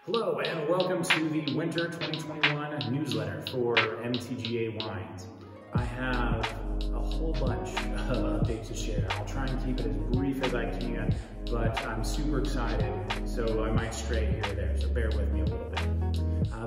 Hello and welcome to the Winter 2021 newsletter for MTGA Wines. I have a whole bunch of updates to share. I'll try and keep it as brief as I can, but I'm super excited, so I might stray here or there, so bear with me a little bit.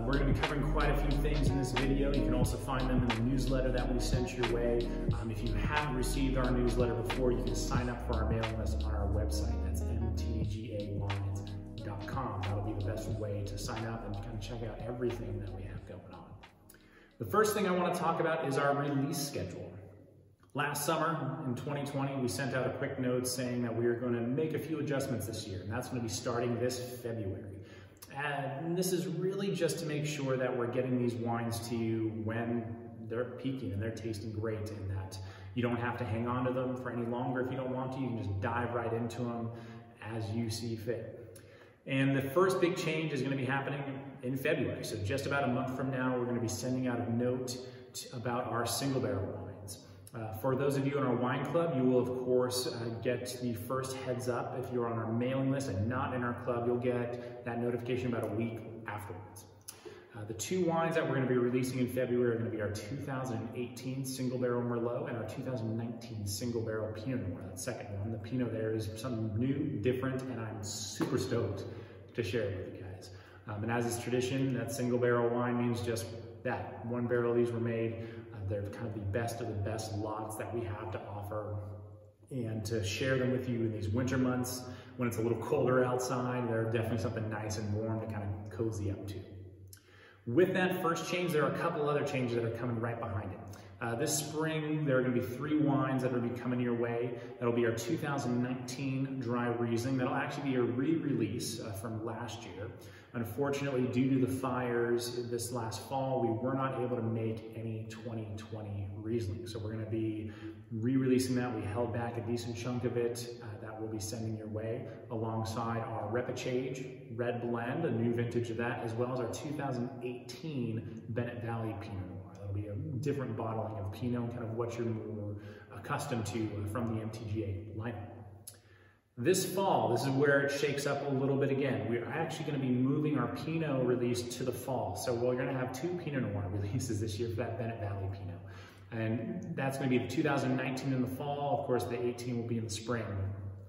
We're going to be covering quite a few things in this video. You can also find them in the newsletter that we sent your way. If you haven't received our newsletter before, you can sign up for our mailing list on our website. That's MTGAWines.com. That'll be the best way to sign up and kind of check out everything that we have going on. The first thing I want to talk about is our release schedule. Last summer in 2020, we sent out a quick note saying that we are going to make a few adjustments this year, and that's going to be starting this February. And this is really just to make sure that we're getting these wines to you when they're peaking and they're tasting great, and that you don't have to hang on to them for any longer if you don't want to. You can just dive right into them as you see fit. And the first big change is going to be happening in February. So just about a month from now, we're going to be sending out a note about our single barrel wines. For those of you in our wine club, you will of course get the first heads up. If you're on our mailing list and not in our club, you'll get that notification about a week afterwards. The two wines that we're going to be releasing in February are going to be our 2018 single barrel Merlot and our 2019 single barrel Pinot Noir. That second one, the Pinot there, is something new, different, and I'm super stoked to share it with you guys. And as is tradition, that single barrel wine means just that. One barrel of these were made. They're kind of the best lots that we have to offer. And to share them with you in these winter months when it's a little colder outside, they're definitely something nice and warm to kind of cozy up to. With that first change, there are a couple other changes that are coming right behind it. This spring, there are going to be 3 wines that are going to be coming your way. That'll be our 2019 Dry Riesling. That'll actually be a re-release from last year. Unfortunately, due to the fires this last fall, we were not able to make any 2020 Riesling. So we're going to be re-releasing that. We held back a decent chunk of it that we'll be sending your way alongside our Repechage Red Blend, a new vintage of that, as well as our 2018 Bennett Valley Pinot Noir. That'll be a different bottling of Pinot, kind of what you're more accustomed to from the MTGA lineup. This fall, this is where it shakes up a little bit again. We're actually going to be moving our Pinot release to the fall. So we're going to have 2 Pinot Noir releases this year for that Bennett Valley Pinot. And that's going to be the 2019 in the fall. Of course, the 18 will be in the spring.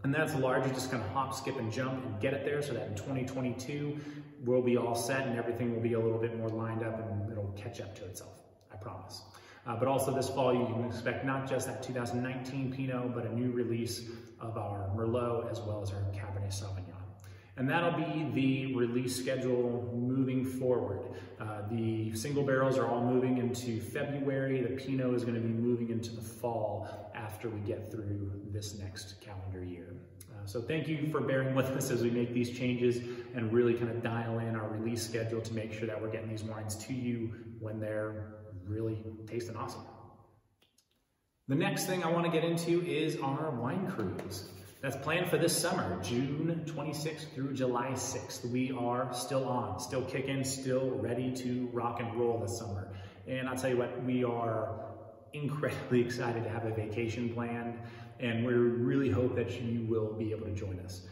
And that's largely just kind of hop, skip, and jump and get it there so that in 2022, we'll be all set and everything will be a little bit more lined up and it'll catch up to itself, I promise. But also this fall, you can expect not just that 2019 Pinot, but a new release of our Merlot as well as our Cabernet Sauvignon. And that'll be the release schedule moving forward. The single barrels are all moving into February. The Pinot is going to be moving into the fall after we get through this next calendar year. So thank you for bearing with us as we make these changes and really kind of dial in our release schedule to make sure that we're getting these wines to you when they're really tasting awesome. The next thing I want to get into is our wine cruise. That's planned for this summer, June 26th through July 6th. We are still on, still kicking, still ready to rock and roll this summer. And I'll tell you what, we are incredibly excited to have a vacation planned, and we really hope that you will be able to join us.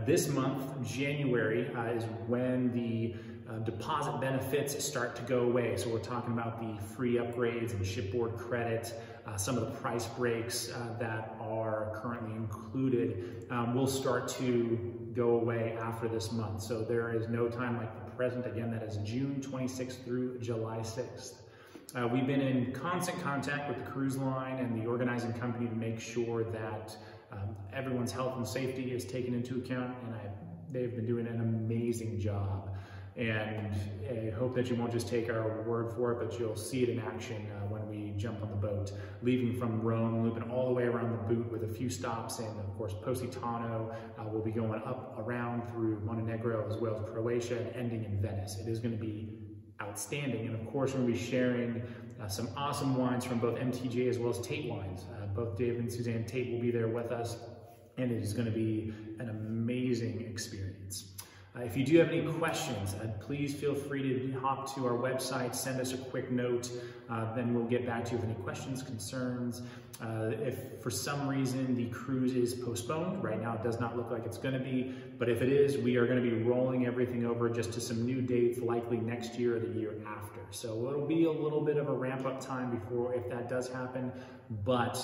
This month, January, is when the deposit benefits start to go away. So we're talking about the free upgrades and shipboard credit, some of the price breaks that are currently included will start to go away after this month. So there is no time like the present. Again, that is June 26th through July 6th. We've been in constant contact with the cruise line and the organizing company to make sure that everyone's health and safety is taken into account, and they've been doing an amazing job. And I hope that you won't just take our word for it, but you'll see it in action when we jump on the boat, leaving from Rome, looping all the way around the boot with a few stops in, of course, Positano. We'll be going up around through Montenegro as well as Croatia and ending in Venice. It is going to be outstanding. And of course, we're going to be sharing some awesome wines from both MTGA as well as Tate Wines. Both David and Suzanne Tate will be there with us, and it is going to be an amazing experience. If you do have any questions, please feel free to hop to our website, send us a quick note, then we'll get back to you with any questions, concerns. If for some reason the cruise is postponed, right now it does not look like it's going to be, but if it is, we are going to be rolling everything over just to some new dates, likely next year or the year after. So it'll be a little bit of a ramp up time before, if that does happen, but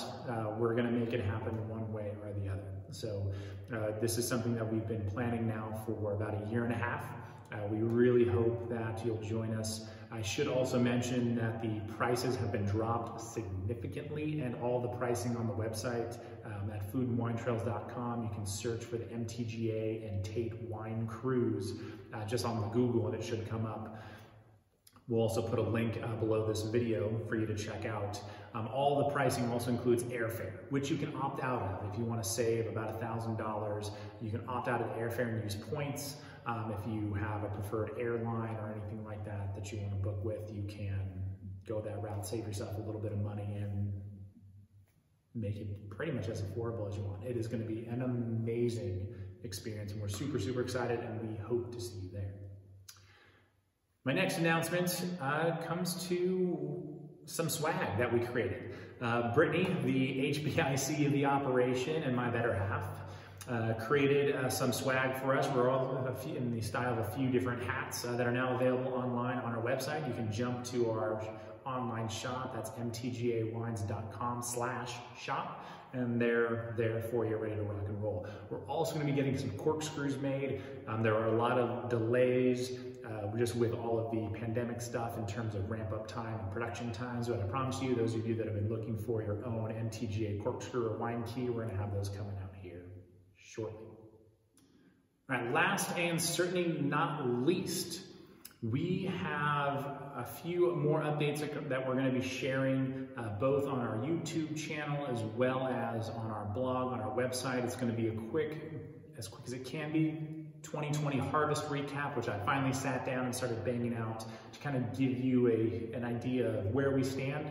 we're going to make it happen one way or the other. So this is something that we've been planning now for about a year and a half. We really hope that you'll join us. I should also mention that the prices have been dropped significantly, and all the pricing on the website at foodandwinetrails.com. You can search for the MTGA and Tate Wine Cruise just on the Google, and it should come up. We'll also put a link below this video for you to check out. All the pricing also includes airfare, which you can opt out of. If you want to save about $1,000, you can opt out of the airfare and use points. If you have a preferred airline or anything like that that you want to book with, you can go that route, save yourself a little bit of money, and make it pretty much as affordable as you want. It is going to be an amazing experience, and we're super, super excited, and we hope to see you there. My next announcement comes to some swag that we created. Brittany, the HBIC of the operation and my better half, created some swag for us. We're all in the style of a few different hats that are now available online on our website. You can jump to our online shop. That's mtgawines.com/shop. And they're there for you, ready to rock and roll. We're also going to be getting some corkscrews made. There are a lot of delays just with all of the pandemic stuff in terms of ramp up time and production times. But I promise you, those of you that have been looking for your own MTGA corkscrew or wine key, we're going to have those coming out here shortly. All right, last and certainly not least, we have a few more updates that we're going to be sharing both on our YouTube channel as well as on our blog, on our website. It's going to be as quick as it can be, 2020 harvest recap, which I finally sat down and started banging out to kind of give you an idea of where we stand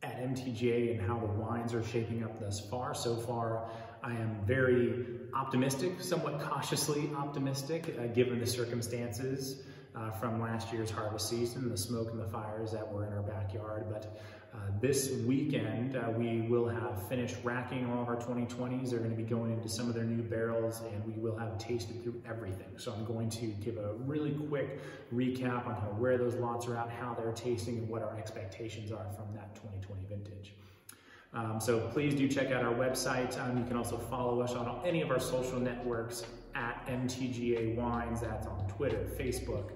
at MTGA and how the wines are shaping up thus far. So far, I am very optimistic, somewhat cautiously optimistic, given the circumstances from last year's harvest season, the smoke and the fires that were in our backyard. But this weekend, we will have finished racking all of our 2020s. They're going to be going into some of their new barrels, and we will have tasted through everything. So I'm going to give a really quick recap on kind of where those lots are at, how they're tasting, and what our expectations are from that 2020 vintage. So please do check out our website. You can also follow us on any of our social networks at MTGA Wines. That's on Twitter, Facebook,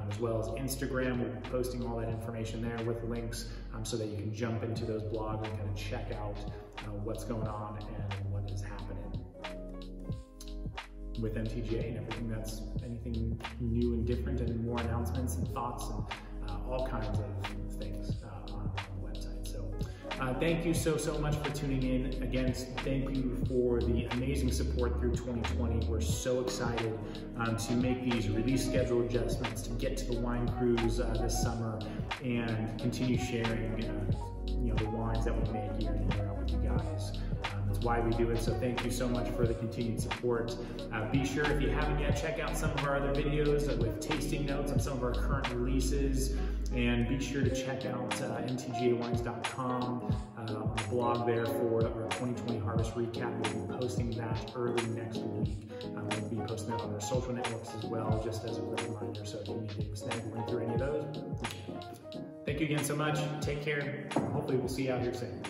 as well as Instagram. We'll be posting all that information there with links so that you can jump into those blogs and kind of check out what's going on and what is happening with MTGA and everything anything new and different, and more announcements and thoughts and all kinds of things on the website. So thank you so much for tuning in. Again, thank you for the amazing support through 2020. We're so excited to make these release schedule adjustments, to get to the wine cruise this summer, and continue sharing the wines that we make year in and year out with you guys. That's why we do it. So thank you so much for the continued support. Be sure, if you haven't yet, check out some of our other videos with tasting notes on some of our current releases. And be sure to check out mtgawines.com on the blog there for our 2020 harvest recap. We'll be posting that early next week. We'll be posting that on our social networks as well, just as a quick reminder. So if you need to snag a link through any of those, thank you again so much. Take care. Hopefully we'll see you out here soon.